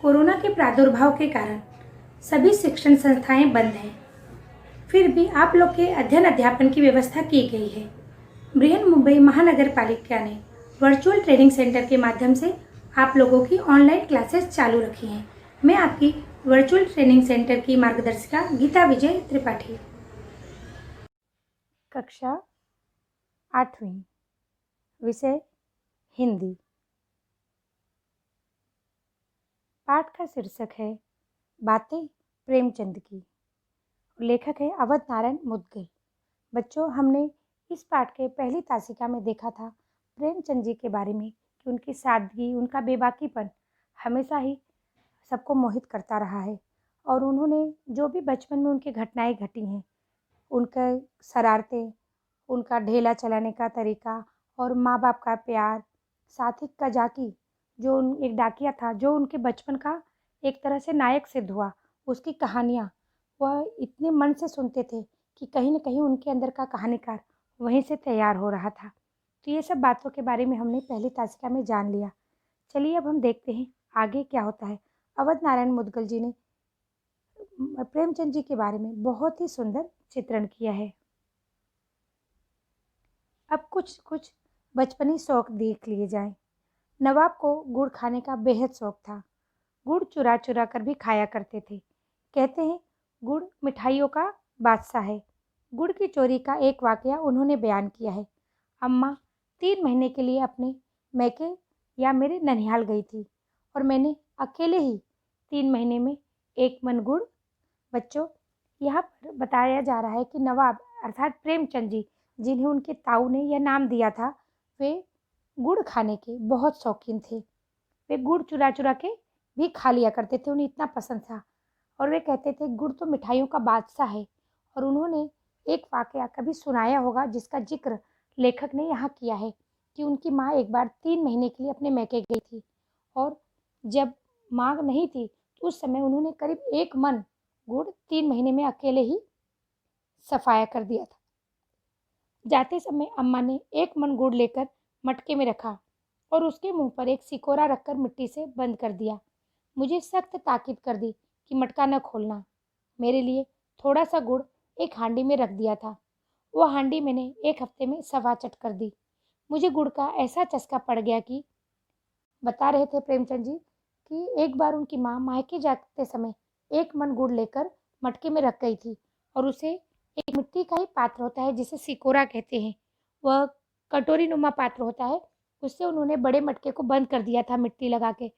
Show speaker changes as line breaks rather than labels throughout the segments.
Corona के प्रादुर्भाव के कारण सभी शिक्षण संस्थाएं बंद हैं। फिर भी आप लोग के अध्ययन अध्यापन की व्यवस्था की गई है। बृहन्मुंबई महानगर पालिका ने वर्चुअल ट्रेनिंग सेंटर के माध्यम से आप लोगों की ऑनलाइन क्लासेस चालू रखी हैं। मैं आपकी वर्चुअल ट्रेनिंग सेंटर की मार्गदर्शिका गीता विजय त्रिपाठी।
कक्षा 8वीं, विषय हिंदी। पाठ का शीर्षक है बातें प्रेमचंद की। लेखक है अवध नारायण मुदगल। बच्चों, हमने इस पाठ के पहली तासिका में देखा था प्रेमचंद जी के बारे में कि उनकी सादगी, उनका बेबाकीपन हमेशा ही सबको मोहित करता रहा है। और उन्होंने जो भी बचपन में उनकी घटनाएं घटी हैं, उनका शरारतें, उनका ढेला चलाने का तरीका और माँ बाप का प्यार, साथ ही कजाकी जो एक डाकिया था जो उनके बचपन का एक तरह से नायक सिद्ध हुआ, उसकी कहानियाँ वह इतने मन से सुनते थे कि कहीं न कहीं उनके अंदर का कहानीकार वहीं से तैयार हो रहा था। तो ये सब बातों के बारे में हमने पहली तासिका में जान लिया। चलिए अब हम देखते हैं आगे क्या होता है। अवध नारायण मुदगल जी ने प्रेमचंद जी के बारे में बहुत ही सुंदर चित्रण किया है। अब कुछ कुछ बचपनी शौक देख लिए जाएं। नवाब को गुड़ खाने का बेहद शौक था। गुड़ चुरा चुरा कर भी खाया करते थे। कहते हैं गुड़ मिठाइयों का बादशाह है। गुड़ की चोरी का एक वाकया उन्होंने बयान किया है। अम्मा 3 महीने के लिए अपने मैके या मेरे ननिहाल गई थी और मैंने अकेले ही 3 महीने में 1 मन गुड़। बच्चों, यहाँ पर बताया जा रहा है कि नवाब अर्थात प्रेमचंद जी, जिन्हें उनके ताऊ ने यह नाम दिया था, वे गुड़ खाने के बहुत शौकीन थे। वे गुड़ चुरा चुरा के भी खा लिया करते थे, उन्हें इतना पसंद था। और वे कहते थे गुड़ तो मिठाइयों का बादशाह है। और उन्होंने एक वाकया कभी सुनाया होगा जिसका जिक्र लेखक ने यहाँ किया है कि उनकी माँ एक बार 3 महीने के लिए अपने मैके गई थी और जब माँ नहीं थी तो उस समय उन्होंने करीब 1 मन गुड़ 3 महीने में अकेले ही सफाया कर दिया था। जाते समय अम्मा ने 1 मन गुड़ लेकर मटके में रखा और उसके मुंह पर एक सिकोरा रखकर मिट्टी से बंद कर दिया। मुझे सख्त ताकीद कर दी कि मटका न खोलना। मेरे लिए थोड़ा सा गुड़ एक हांडी में रख दिया था। वो हांडी मैंने 1 हफ्ते में सवा-चट कर दी। मुझे गुड़ का ऐसा चस्का पड़ गया कि बता रहे थे प्रेमचंद जी कि एक बार उनकी माँ मायके जाते समय 1 मन गुड़ लेकर मटके में रख गई थी और उसे एक मिट्टी का ही पात्र होता है जिसे सिकोरा कहते हैं, वह कटोरी नुमा पात्र होता है, उससे उन्होंने बड़े मटके को बंद कर दिया था मिट्टी लगा के।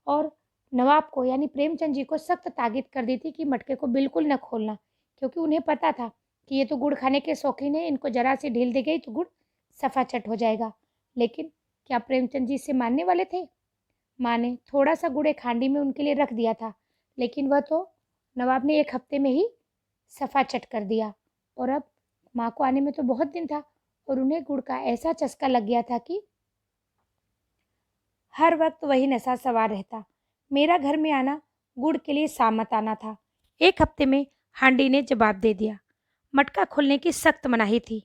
और नवाब को यानी प्रेमचंद जी को सख्त ताकीद कर दी थी कि मटके को बिल्कुल न खोलना, क्योंकि उन्हें पता था कि ये तो गुड़ खाने के शौकीन है, इनको जरा सी ढील दी गई तो गुड़ सफाचट हो जाएगा। लेकिन क्या प्रेमचंद जी इसे मानने वाले थे? माँ ने थोड़ा सा गुड़ एक हांडी में उनके लिए रख दिया था, लेकिन वह तो नवाब ने 1 हफ्ते में ही सफाचट कर दिया। और अब माँ को आने में तो बहुत दिन था और उन्हें गुड़ का ऐसा चस्का लग गया था कि हर वक्त वही नशा सवार रहता। मेरा घर में आना गुड़ के लिए सामत आना था। 1 हफ्ते में हांडी ने जवाब दे दिया। मटका खोलने की सख्त मनाही थी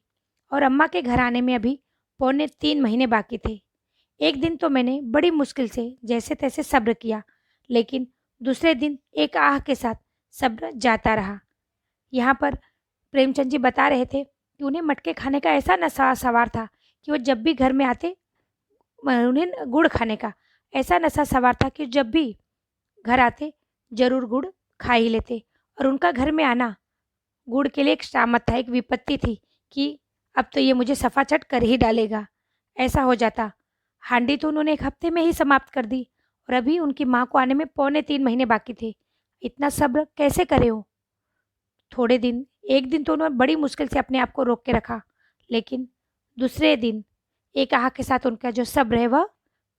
और अम्मा के घर आने में अभी पौने 3 महीने बाकी थे। एक दिन तो मैंने बड़ी मुश्किल से जैसे तैसे सब्र किया, लेकिन दूसरे दिन एक आह के साथ सब्र जाता रहा। यहाँ पर प्रेमचंद जी बता रहे थे कि उन्हें मटके खाने का ऐसा नशा सवार था कि वो जब भी घर में आते उन्हें गुड़ खाने का ऐसा नशा सवार था कि जब भी घर आते जरूर गुड़ खा ही लेते। और उनका घर में आना गुड़ के लिए एक शामत था, एक विपत्ति थी कि अब तो ये मुझे सफाचट कर ही डालेगा। ऐसा हो जाता। हांडी तो उन्होंने 1 हफ्ते में ही समाप्त कर दी और अभी उनकी माँ को आने में पौने 3 महीने बाकी थे। इतना सब्र कैसे करे हो? थोड़े दिन, एक दिन तो उन्होंने बड़ी मुश्किल से अपने आप को रोक के रखा, लेकिन दूसरे दिन एक आह के साथ उनका जो सब्र है वह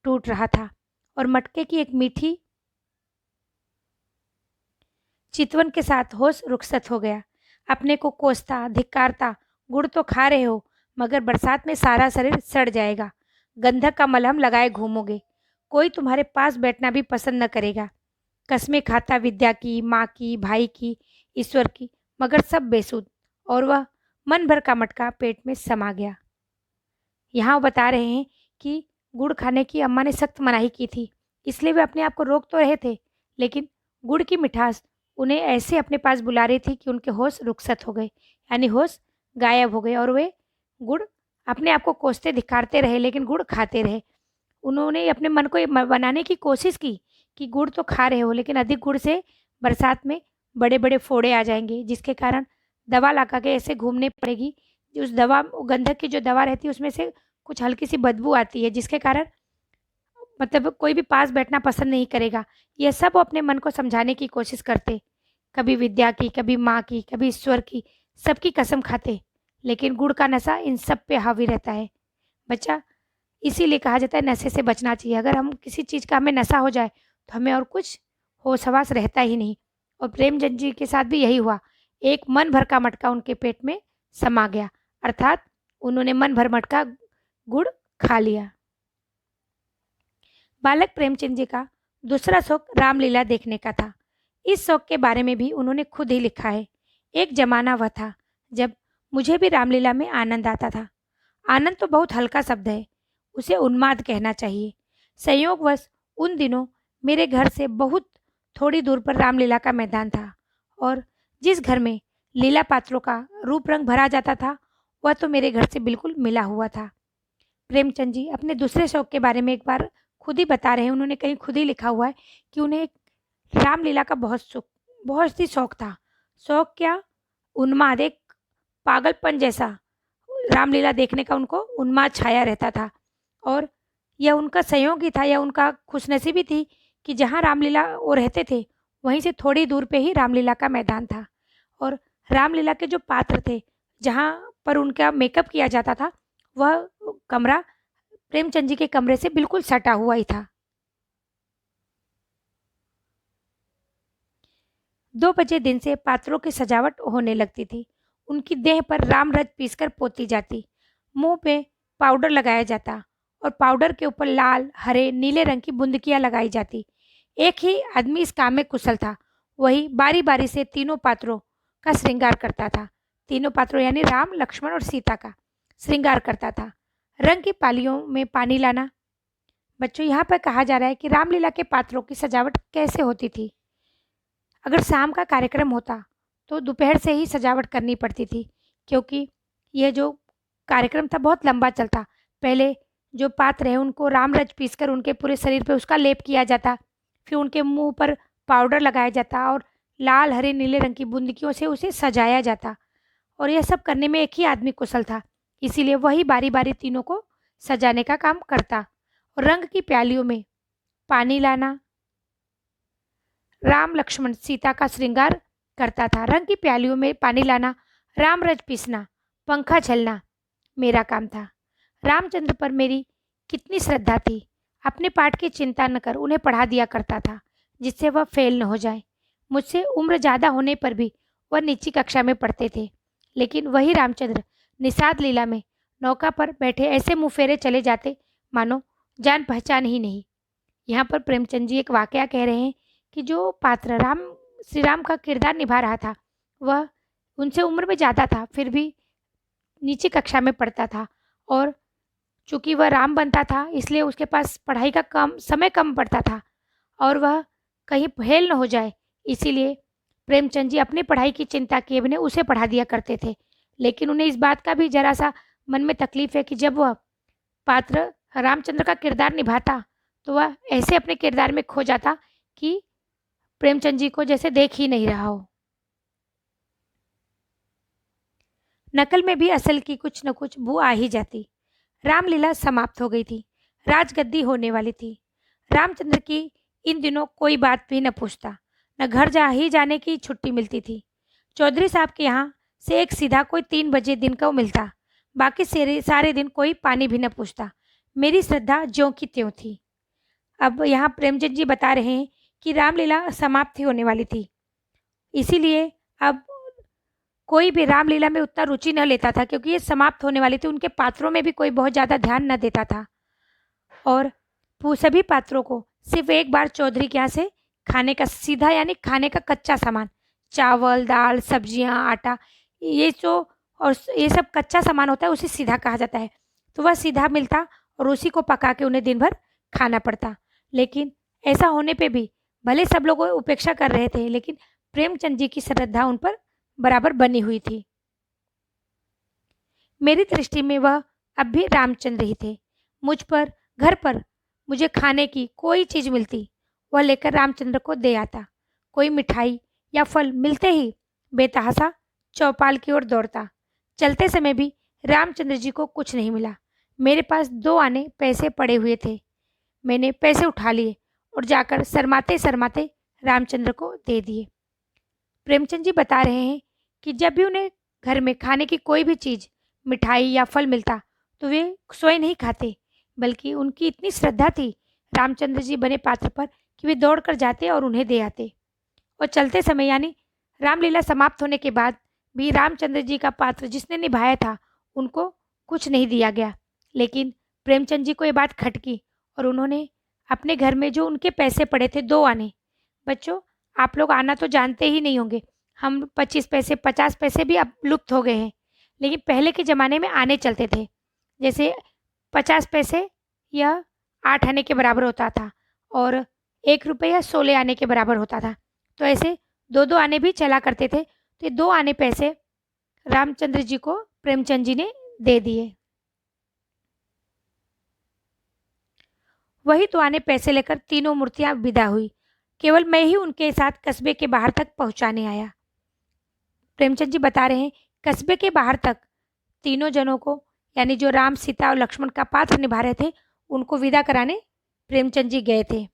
टूट रहा था और मटके की एक मीठी चितवन के साथ होश रुखसत हो गया। अपने को कोसता, धिक्कारता, गुड़ तो खा रहे हो मगर बरसात में सारा शरीर सड़ जाएगा, गंधक का मलहम लगाए घूमोगे, कोई तुम्हारे पास बैठना भी पसंद न करेगा। कस्में खाता विद्या की, माँ की, भाई की, ईश्वर की, मगर सब बेसुध। और वह मन भर का मटका पेट में समा गया। यहाँ वो बता रहे हैं कि गुड़ खाने की अम्मा ने सख्त मनाही की थी, इसलिए वे अपने आप को रोक तो रहे थे, लेकिन गुड़ की मिठास उन्हें ऐसे अपने पास बुला रही थी कि उनके होश रुखसत हो गए, यानी होश गायब हो गए और वे गुड़ अपने आप को कोसते धिक्कारते रहे, लेकिन गुड़ खाते रहे। उन्होंने अपने मन को ये बनाने की कोशिश की कि गुड़ तो खा रहे हो, लेकिन अधिक गुड़ से बरसात में बड़े-बड़े फोड़े आ जाएँगे, जिसके कारण दवा ला के ऐसे घूमनी पड़ेगी। उस दवा गंधक की जो दवा रहती है उसमें से कुछ हल्की-सी बदबू आती है, जिसके कारण मतलब कोई भी पास बैठना पसंद नहीं करेगा। ये सब वो अपने मन को समझाने की कोशिश करते। कभी विद्या की, कभी माँ की, कभी ईश्वर की, सबकी कसम खाते। लेकिन गुड़ का नशा इन सब पे हावी रहता है। बच्चा, इसीलिए कहा जाता है नशे से बचना चाहिए। अगर हम किसी चीज़ का हमें नशा हो जाए तो हमें और कुछ होश-हवास रहता ही नहीं। और प्रेमचंद जी के साथ भी यही हुआ। एक मन भर का मटका उनके पेट में समा गया, अर्थात उन्होंने मन भर मटका गुड़ खा लिया। बालक प्रेमचंद जी का दूसरा शौक रामलीला देखने का था। इस शौक के बारे में भी उन्होंने खुद ही लिखा है। एक जमाना वह था जब मुझे भी रामलीला में आनंद आता था। आनंद तो बहुत हल्का शब्द है, उसे उन्माद कहना चाहिए। संयोगवश उन दिनों मेरे घर से बहुत थोड़ी दूर पर रामलीला का मैदान था और जिस घर में लीला पात्रों का रूप रंग भरा जाता था वह तो मेरे घर से बिल्कुल मिला हुआ था। प्रेमचंद जी अपने दूसरे शौक के बारे में एक बार खुद ही बता रहे हैं। उन्होंने कहीं खुद ही लिखा हुआ है कि उन्हें एक रामलीला का बहुत ही शौक था। शौक क्या, उन्माद, एक पागलपन जैसा रामलीला देखने का उनको उन्माद छाया रहता था। और यह उनका संयोग ही था या उनका खुशनसीबी थी कि जहाँ रामलीला वो रहते थे वहीं से थोड़ी दूर पे ही रामलीला का मैदान था। और रामलीला के जो पात्र थे, जहाँ पर उनका मेकअप किया जाता था, वह कमरा प्रेमचंद जी के कमरे से बिल्कुल सटा हुआ ही था। 2 बजे दिन से पात्रों की सजावट होने लगती थी। उनकी देह पर राम रच पीसकर पोती जाती, मुंह पे पाउडर लगाया जाता और पाउडर के ऊपर लाल, हरे, नीले रंग की बूंदकियां लगाई जाती। एक ही आदमी इस काम में कुशल था। वही बारी-बारी से तीनों पात्रों का श्रृंगार करता था। तीनों पात्रों यानी राम, लक्ष्मण और सीता का श्रृंगार करता था। रंग की पालियों में पानी लाना। बच्चों, यहाँ पर कहा जा रहा है कि रामलीला के पात्रों की सजावट कैसे होती थी। अगर शाम का कार्यक्रम होता तो दोपहर से ही सजावट करनी पड़ती थी, क्योंकि यह जो कार्यक्रम था बहुत लंबा चलता। पहले जो पात्र है उनको राम रच पीसकर उनके पूरे शरीर पे उसका लेप किया जाता, फिर उनके मुंह पर पाउडर लगाया जाता और लाल, हरे, नीले रंग की बूंदकियों से उसे सजाया जाता। और यह सब करने में एक ही आदमी कुशल था, इसीलिए वही बारी-बारी तीनों को सजाने का काम करता। और रंग की प्यालियों में पानी लाना, राम, लक्ष्मण, सीता का श्रृंगार करता था। रंग की प्यालियों में पानी लाना, राम रच पीसना, पंखा झलना मेरा काम था। रामचंद्र पर मेरी कितनी श्रद्धा थी। अपने पाठ की चिंता न कर उन्हें पढ़ा दिया करता था, जिससे वह फेल न हो जाए। मुझसे उम्र ज़्यादा होने पर भी वह नीची कक्षा में पढ़ते थे, लेकिन वही रामचंद्र निषाद लीला में नौका पर बैठे ऐसे मुँह फेरे चले जाते मानो जान पहचान ही नहीं। यहाँ पर प्रेमचंद जी एक वाकया कह रहे हैं कि जो पात्र श्री राम का किरदार निभा रहा था वह उनसे उम्र में ज़्यादा था, फिर भी नीची कक्षा में पढ़ता था। और चूँकि वह राम बनता था इसलिए उसके पास पढ़ाई का समय कम पड़ता था और वह कहीं फेल न हो जाए, इसीलिए प्रेमचंद जी अपनी पढ़ाई की चिंता किए बिना उसे पढ़ा दिया करते थे। लेकिन उन्हें इस बात का भी ज़रा सा मन में तकलीफ है कि जब वह पात्र रामचंद्र का किरदार निभाता तो वह ऐसे अपने किरदार में खो जाता कि प्रेमचंद जी को जैसे देख ही नहीं रहा हो। नकल में भी असल की कुछ न कुछ बू आ ही जाती। रामलीला समाप्त हो गई थी, राजगद्दी होने वाली थी। रामचंद्र की इन दिनों कोई बात भी न पूछता, न घर जा ही जाने की छुट्टी मिलती थी। चौधरी साहब के यहाँ से एक सीधा कोई 3 बजे दिन को मिलता, बाकी सारे दिन कोई पानी भी न पूछता। मेरी श्रद्धा ज्यों की त्यों थी। अब यहाँ प्रेमचंद जी बता रहे हैं कि रामलीला समाप्त ही होने वाली थी, इसीलिए अब कोई भी रामलीला में उतना रुचि न लेता था, क्योंकि ये समाप्त होने वाली थी। उनके पात्रों में भी कोई बहुत ज़्यादा ध्यान न देता था और सभी पात्रों को सिर्फ एक बार चौधरी के यहाँ से खाने का सीधा यानी खाने का कच्चा सामान, चावल, दाल, सब्जियां, आटा, ये सब कच्चा सामान होता है, उसे सीधा कहा जाता है। तो वह सीधा मिलता और उसी को पका के उन्हें दिन भर खाना पड़ता। लेकिन ऐसा होने पे भी भले सब लोग उपेक्षा कर रहे थे, लेकिन प्रेमचंद जी की श्रद्धा उन पर बराबर बनी हुई थी। मेरी दृष्टि में वह अब भी रामचंद्र ही थे। मुझ पर, घर पर मुझे खाने की कोई चीज मिलती, वह लेकर रामचंद्र को दे आता। कोई मिठाई या फल मिलते ही बेतहासा चौपाल की ओर दौड़ता। चलते समय भी रामचंद्र जी को कुछ नहीं मिला। मेरे पास 2 आने पैसे पड़े हुए थे। मैंने पैसे उठा लिए और जाकर शर्माते शर्माते रामचंद्र को दे दिए। प्रेमचंद जी बता रहे हैं कि जब भी उन्हें घर में खाने की कोई भी चीज, मिठाई या फल मिलता तो वे स्वयं नहीं खाते, बल्कि उनकी इतनी श्रद्धा थी रामचंद्र जी बने पात्र पर कि वे दौड़कर जाते और उन्हें दे आते। और चलते समय यानी रामलीला समाप्त होने के बाद भी रामचंद्र जी का पात्र जिसने निभाया था उनको कुछ नहीं दिया गया। लेकिन प्रेमचंद जी को ये बात खटकी और उन्होंने अपने घर में जो उनके पैसे पड़े थे 2 आने, बच्चों आप लोग आना तो जानते ही नहीं होंगे, हम 25 पैसे 50 पैसे भी अब लुप्त हो गए हैं, लेकिन पहले के ज़माने में आने चलते थे। जैसे 50 पैसे यह 8 आने के बराबर होता था और 1 रुपये या 16 आने के बराबर होता था। तो ऐसे 2-2 आने भी चला करते थे। तो ये 2 आने पैसे रामचंद्र जी को प्रेमचंद जी ने दे दिए। वही 2 आने पैसे लेकर तीनों मूर्तियां विदा हुई। केवल मैं ही उनके साथ कस्बे के बाहर तक पहुंचाने आया। प्रेमचंद जी बता रहे हैं, कस्बे के बाहर तक तीनों जनों को, यानी जो राम, सीता और लक्ष्मण का पात्र निभा रहे थे, उनको विदा कराने प्रेमचंद जी गए थे।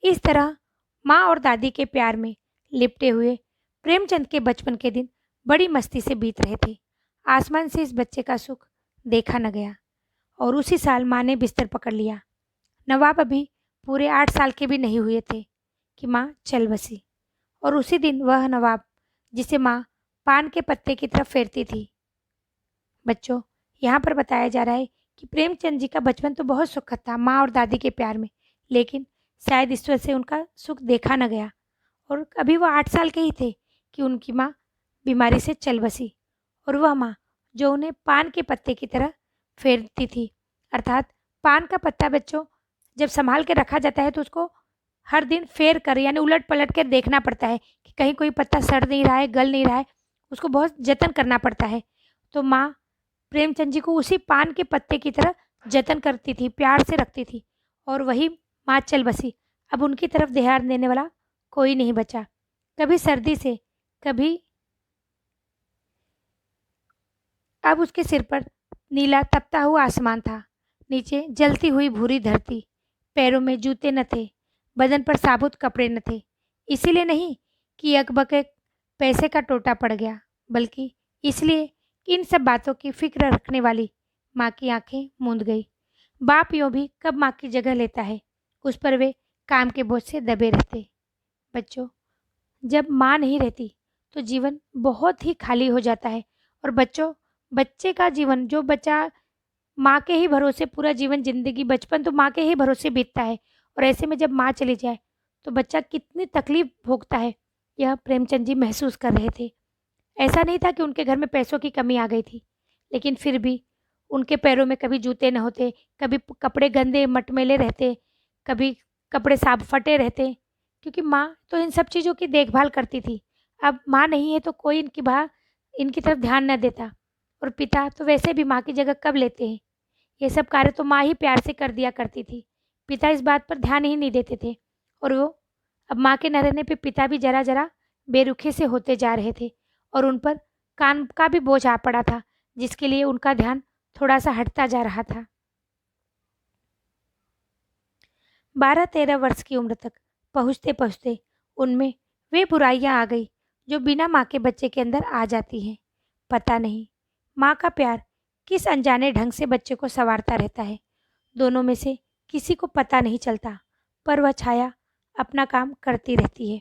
इस तरह माँ और दादी के प्यार में लिपटे हुए प्रेमचंद के बचपन के दिन बड़ी मस्ती से बीत रहे थे। आसमान से इस बच्चे का सुख देखा न गया और उसी साल माँ ने बिस्तर पकड़ लिया। नवाब अभी पूरे 8 साल के भी नहीं हुए थे कि माँ चल बसी। और उसी दिन वह नवाब जिसे माँ पान के पत्ते की तरफ फेरती थी। बच्चों, यहाँ पर बताया जा रहा है कि प्रेमचंद जी का बचपन तो बहुत सुखद था माँ और दादी के प्यार में, लेकिन शायद ईश्वर से उनका सुख देखा न गया। और अभी वो 8 साल के ही थे कि उनकी माँ बीमारी से चल बसी। और वह माँ जो उन्हें पान के पत्ते की तरह फेरती थी, अर्थात पान का पत्ता बच्चों जब संभाल के रखा जाता है तो उसको हर दिन फेर कर यानी उलट पलट कर देखना पड़ता है कि कहीं कोई पत्ता सड़ नहीं रहा है, गल नहीं रहा है, उसको बहुत जतन करना पड़ता है। तो माँ प्रेमचंद जी को उसी पान के पत्ते की तरह जतन करती थी, प्यार से रखती थी। और वही माँ चल बसी। अब उनकी तरफ ध्यान देने वाला कोई नहीं बचा। कभी सर्दी से, कभी अब उसके सिर पर नीला तपता हुआ आसमान था, नीचे जलती हुई भूरी धरती, पैरों में जूते न थे, बदन पर साबुत कपड़े न थे। इसीलिए नहीं कि अकबके पैसे का टोटा पड़ गया, बल्कि इसलिए कि इन सब बातों की फिक्र रखने वाली माँ की आंखें मूंद गई। बाप यूँ भी कब माँ की जगह लेता है, उस पर वे काम के बोझ से दबे रहते। बच्चों, जब माँ नहीं रहती तो जीवन बहुत ही खाली हो जाता है। और बच्चों, बच्चे का जीवन, जो बच्चा माँ के ही भरोसे पूरा जीवन, जिंदगी, बचपन तो माँ के ही भरोसे बीतता है, और ऐसे में जब माँ चली जाए तो बच्चा कितनी तकलीफ भोगता है, यह प्रेमचंद जी महसूस कर रहे थे। ऐसा नहीं था कि उनके घर में पैसों की कमी आ गई थी, लेकिन फिर भी उनके पैरों में कभी जूते न होते, कभी कपड़े गंदे मटमैले रहते, कभी कपड़े साफ फटे रहते, क्योंकि माँ तो इन सब चीज़ों की देखभाल करती थी। अब माँ नहीं है तो कोई इनकी तरफ ध्यान न देता। और पिता तो वैसे भी माँ की जगह कब लेते हैं, ये सब कार्य तो माँ ही प्यार से कर दिया करती थी। पिता इस बात पर ध्यान ही नहीं देते थे। और वो अब माँ के न रहने पे पिता भी जरा जरा बेरुखे से होते जा रहे थे और उन पर काम का भी बोझ आ पड़ा था, जिसके लिए उनका ध्यान थोड़ा सा हटता जा रहा था। 12-13 वर्ष की उम्र तक पहुँचते पहुँचते उनमें वे बुराइयां आ गई जो बिना माँ के बच्चे के अंदर आ जाती हैं। पता नहीं माँ का प्यार किस अनजाने ढंग से बच्चे को संवारता रहता है। दोनों में से किसी को पता नहीं चलता, पर वह छाया अपना काम करती रहती है।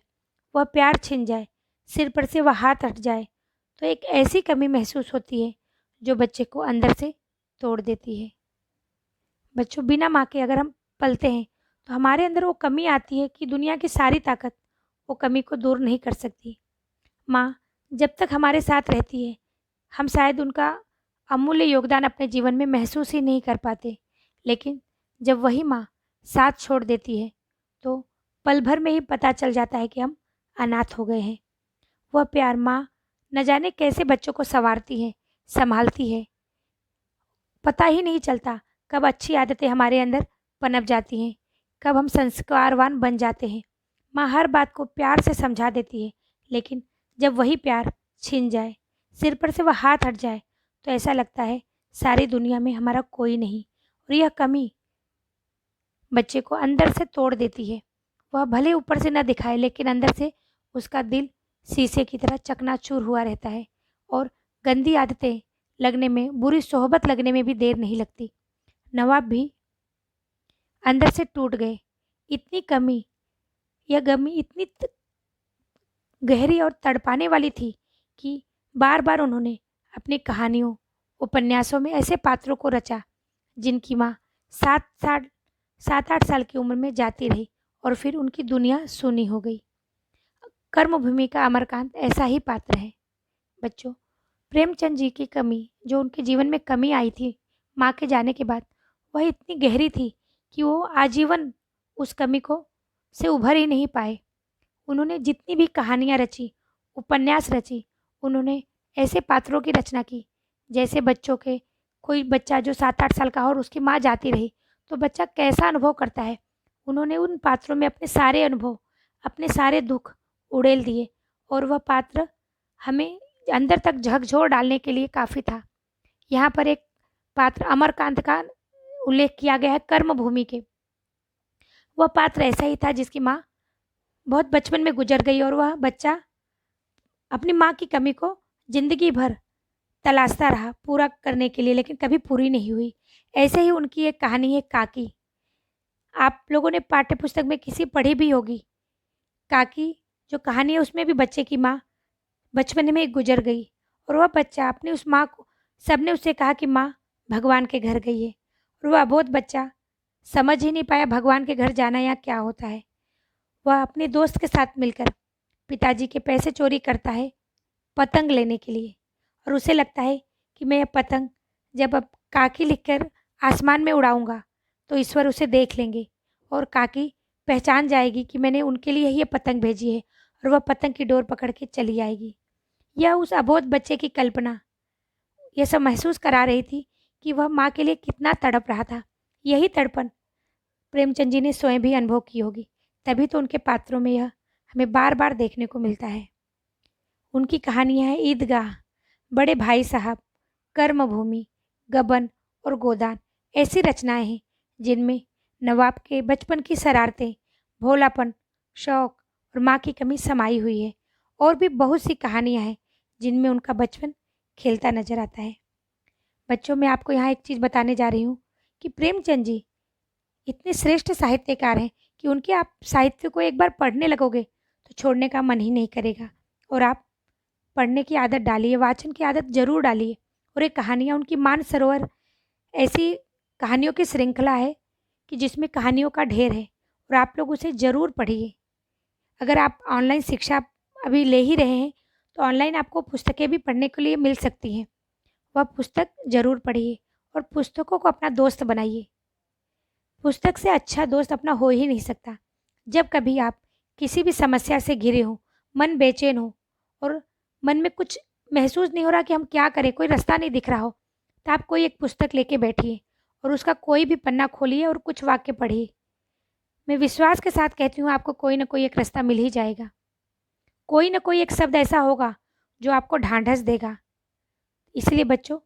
वह प्यार छिन जाए, सिर पर से वह हाथ हट जाए तो एक ऐसी कमी महसूस होती है जो बच्चे को अंदर से तोड़ देती है। बच्चों, बिना माँ के अगर हम पलते हैं तो हमारे अंदर वो कमी आती है कि दुनिया की सारी ताकत वो कमी को दूर नहीं कर सकती। माँ जब तक हमारे साथ रहती है, हम शायद उनका अमूल्य योगदान अपने जीवन में महसूस ही नहीं कर पाते, लेकिन जब वही माँ साथ छोड़ देती है तो पल भर में ही पता चल जाता है कि हम अनाथ हो गए हैं। वह प्यार माँ न जाने कैसे बच्चों को संवारती है, संभालती है। पता ही नहीं चलता कब अच्छी आदतें हमारे अंदर पनप जाती हैं, कब हम संस्कारवान बन जाते हैं। माँ हर बात को प्यार से समझा देती है, लेकिन जब वही प्यार छिन जाए, सिर पर से वह हाथ हट जाए, तो ऐसा लगता है सारी दुनिया में हमारा कोई नहीं। और यह कमी बच्चे को अंदर से तोड़ देती है। वह भले ऊपर से न दिखाए, लेकिन अंदर से उसका दिल शीशे की तरह चकनाचूर हुआ रहता है और गंदी आदतें लगने में, बुरी सोहबत लगने में भी देर नहीं लगती। नवाब भी अंदर से टूट गए। इतनी कमी, यह गमी इतनी गहरी और तड़पाने वाली थी कि बार बार उन्होंने अपनी कहानियों, उपन्यासों में ऐसे पात्रों को रचा जिनकी माँ 7-8 साल की उम्र में जाती रही और फिर उनकी दुनिया सूनी हो गई। कर्मभूमि का अमरकांत ऐसा ही पात्र है। बच्चों, प्रेमचंद जी की कमी, जो उनके जीवन में कमी आई थी माँ के जाने के बाद, वह इतनी गहरी थी कि वो आजीवन उस कमी को से उभर ही नहीं पाए। उन्होंने जितनी भी कहानियाँ रची, उपन्यास रची, उन्होंने ऐसे पात्रों की रचना की जैसे बच्चों के, कोई बच्चा जो 7-8 साल का हो और उसकी माँ जाती रही तो बच्चा कैसा अनुभव करता है। उन्होंने उन पात्रों में अपने सारे अनुभव, अपने सारे दुख उड़ेल दिए और वह पात्र हमें अंदर तक झकझोर डालने के लिए काफ़ी था। यहाँ पर एक पात्र अमरकांत का उल्लेख किया गया है कर्मभूमि के। वह पात्र ऐसा ही था जिसकी माँ बहुत बचपन में गुजर गई और वह बच्चा अपनी माँ की कमी को जिंदगी भर तलाशता रहा पूरा करने के लिए, लेकिन कभी पूरी नहीं हुई। ऐसे ही उनकी एक कहानी है काकी। आप लोगों ने पाठ्य पुस्तक में किसी पढ़ी भी होगी। काकी जो कहानी है उसमें भी बच्चे की माँ बचपन में गुजर गई और वह बच्चा अपनी उस माँ को, सबने उससे कहा कि माँ भगवान के घर गई है और वह अबोध बच्चा समझ ही नहीं पाया भगवान के घर जाना या क्या होता है। वह अपने दोस्त के साथ मिलकर पिताजी के पैसे चोरी करता है पतंग लेने के लिए और उसे लगता है कि मैं यह पतंग जब अब काकी लिखकर आसमान में उड़ाऊंगा तो ईश्वर उसे देख लेंगे और काकी पहचान जाएगी कि मैंने उनके लिए ही ये पतंग भेजी है और वह पतंग की डोर पकड़ के चली आएगी। यह उस अबोध बच्चे की कल्पना यह सब महसूस करा रही थी कि वह माँ के लिए कितना तड़प रहा था। यही तड़पन प्रेमचंद जी ने स्वयं भी अनुभव की होगी, तभी तो उनके पात्रों में यह हमें बार बार देखने को मिलता है। उनकी कहानियाँ हैं ईदगाह, बड़े भाई साहब, कर्मभूमि, गबन और गोदान। ऐसी रचनाएं हैं जिनमें नवाब के बचपन की शरारतें, भोलापन, शौक और माँ की कमी समाई हुई है। और भी बहुत सी कहानियाँ हैं जिनमें उनका बचपन खेलता नजर आता है। बच्चों, मैं आपको यहाँ एक चीज़ बताने जा रही हूँ कि प्रेमचंद जी इतने श्रेष्ठ साहित्यकार हैं कि उनके आप साहित्य को एक बार पढ़ने लगोगे तो छोड़ने का मन ही नहीं करेगा। और आप पढ़ने की आदत डालिए, वाचन की आदत जरूर डालिए। और ये कहानियाँ उनकी मानसरोवर ऐसी कहानियों की श्रृंखला है कि जिसमें कहानियों का ढेर है और आप लोग उसे ज़रूर पढ़िए। अगर आप ऑनलाइन शिक्षा अभी ले ही रहे हैं तो ऑनलाइन आपको पुस्तकें भी पढ़ने के लिए मिल सकती हैं। वह पुस्तक ज़रूर पढ़िए और पुस्तकों को अपना दोस्त बनाइए। पुस्तक से अच्छा दोस्त अपना हो ही नहीं सकता। जब कभी आप किसी भी समस्या से घिरे हो, मन बेचैन हो और मन में कुछ महसूस नहीं हो रहा कि हम क्या करें, कोई रास्ता नहीं दिख रहा हो, तो आप कोई एक पुस्तक लेके बैठिए और उसका कोई भी पन्ना खोलिए और कुछ वाक्य पढ़िए। मैं विश्वास के साथ कहती हूँ आपको कोई ना कोई एक रास्ता मिल ही जाएगा। कोई ना कोई एक शब्द ऐसा होगा जो आपको ढांढस देगा। इसलिए बच्चों,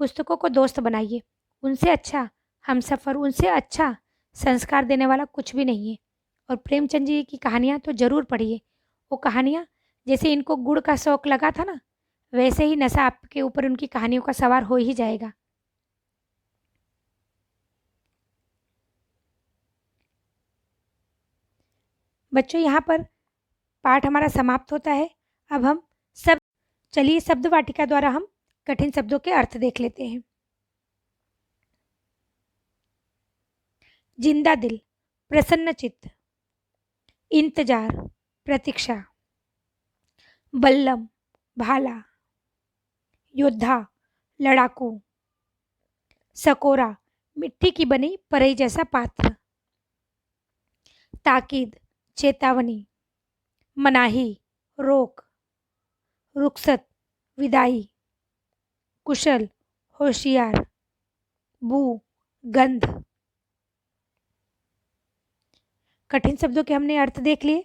पुस्तकों को दोस्त बनाइए। उनसे अच्छा हमसफ़र, उनसे अच्छा संस्कार देने वाला कुछ भी नहीं है। और प्रेमचंद जी की कहानियाँ तो ज़रूर पढ़िए। वो कहानियाँ जैसे इनको गुड़ का शौक लगा था ना, वैसे ही नशा आपके ऊपर उनकी कहानियों का सवार हो ही जाएगा। बच्चों, यहाँ पर पाठ हमारा समाप्त होता है। अब हम सब चलिए शब्द वाटिका द्वारा हम कठिन शब्दों के अर्थ देख लेते हैं। जिंदा दिल, प्रसन्न चित्त, इंतजार, प्रतीक्षा, बल्लम, भाला, योद्धा, लड़ाकू, सकोरा, मिट्टी की बनी परई जैसा पात्र, ताकीद, चेतावनी, मनाही, रोक, रुखसत, विदाई, कुशल, होशियार, बू, गंध। कठिन शब्दों के हमने अर्थ देख लिए।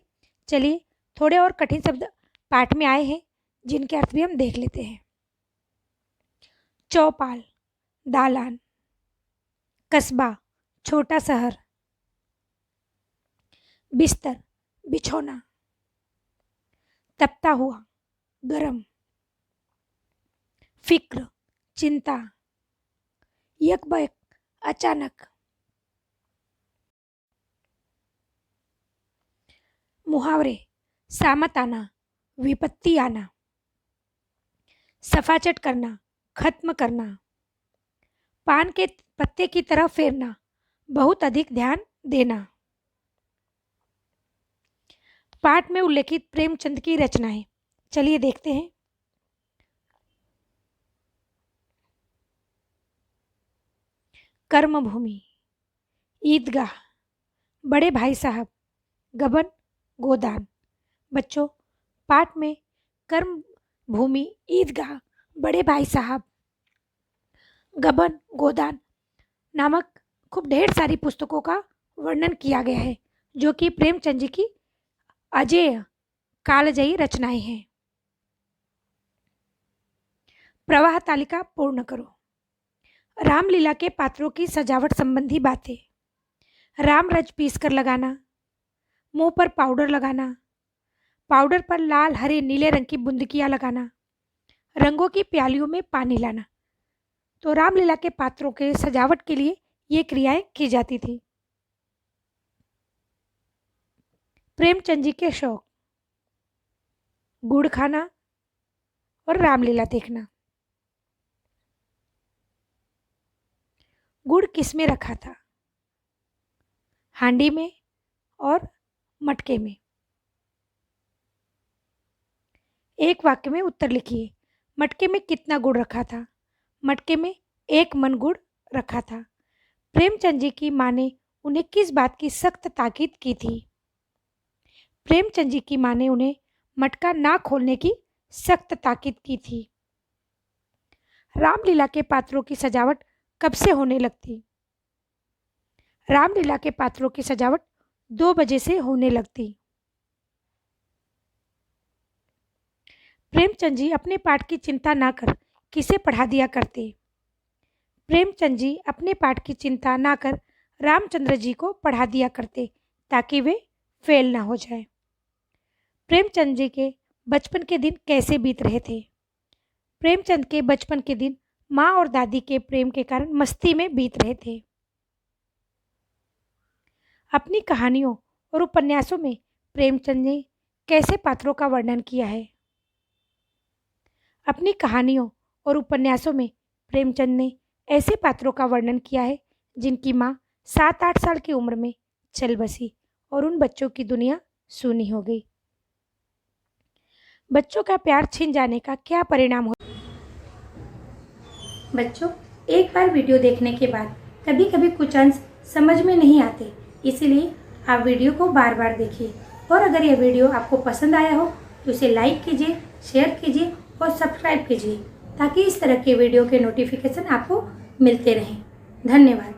चलिए थोड़े और कठिन शब्द पाठ में आए हैं जिनके अर्थ भी हम देख लेते हैं। चौपाल, दालान, कस्बा, छोटा शहर, बिस्तर, बिछौना, तपता हुआ, गरम, फिक्र, चिंता, यकबयक, अचानक, मुहावरे, सामत आना, विपत्ति आना, सफाचट करना, खत्म करना, पान के पत्ते की तरह फेरना, बहुत अधिक ध्यान देना। पाठ में उल्लेखित प्रेमचंद की रचनाएं चलिए देखते हैं। कर्मभूमि, ईदगाह, बड़े भाई साहब, गबन, गोदान। बच्चों, पाठ में कर्म भूमि, ईदगाह, बड़े भाई साहब, गबन, गोदान नामक खूब ढेर सारी पुस्तकों का वर्णन किया गया है जो कि प्रेमचंद जी की अजेय कालजयी रचनाएं हैं। प्रवाह तालिका पूर्ण करो। रामलीला के पात्रों की सजावट संबंधी बातें। राम रच पीस कर लगाना, मुंह पर पाउडर लगाना, पाउडर पर लाल हरे नीले रंग की बूंदकियां लगाना, रंगों की प्यालियों में पानी लाना। तो रामलीला के पात्रों के सजावट के लिए ये क्रियाएं की जाती थी। प्रेमचंद जी के शौक, गुड़ खाना और रामलीला देखना। गुड़ किस में रखा था? हांडी में और मटके में। एक वाक्य में उत्तर लिखिए। मटके में कितना गुड़ रखा था? मटके में 1 मन गुड़ रखा था। प्रेमचंद जी की माँ ने उन्हें किस बात की सख्त ताकीद की थी? प्रेमचंद जी की माँ ने उन्हें मटका ना खोलने की सख्त ताकीद की थी। रामलीला के पात्रों की सजावट कब से होने लगती? रामलीला के पात्रों की सजावट 2 बजे से होने लगती। प्रेमचंद जी अपने पाठ की चिंता ना कर किसे पढ़ा दिया करते? प्रेमचंद जी अपने पाठ की चिंता ना कर रामचंद्र जी को पढ़ा दिया करते ताकि वे फेल ना हो जाए। प्रेमचंद जी के बचपन के दिन कैसे बीत रहे थे? प्रेमचंद के बचपन के दिन माँ और दादी के प्रेम के कारण मस्ती में बीत रहे थे। अपनी कहानियों और उपन्यासों में प्रेमचंद ने कैसे पात्रों का वर्णन किया है? अपनी कहानियों और उपन्यासों में प्रेमचंद ने ऐसे पात्रों का वर्णन किया है जिनकी माँ 7-8 साल की उम्र में चल बसी और उन बच्चों की दुनिया सूनी हो गई। बच्चों का प्यार छिन जाने का क्या परिणाम हो?
बच्चों, एक बार वीडियो देखने के बाद कभी कभी कुछ अंश समझ में नहीं आते, इसीलिए आप वीडियो को बार बार देखिए। और अगर यह वीडियो आपको पसंद आया हो तो इसे लाइक कीजिए, शेयर कीजिए और सब्सक्राइब कीजिए ताकि इस तरह के वीडियो के नोटिफिकेशन आपको मिलते रहें। धन्यवाद।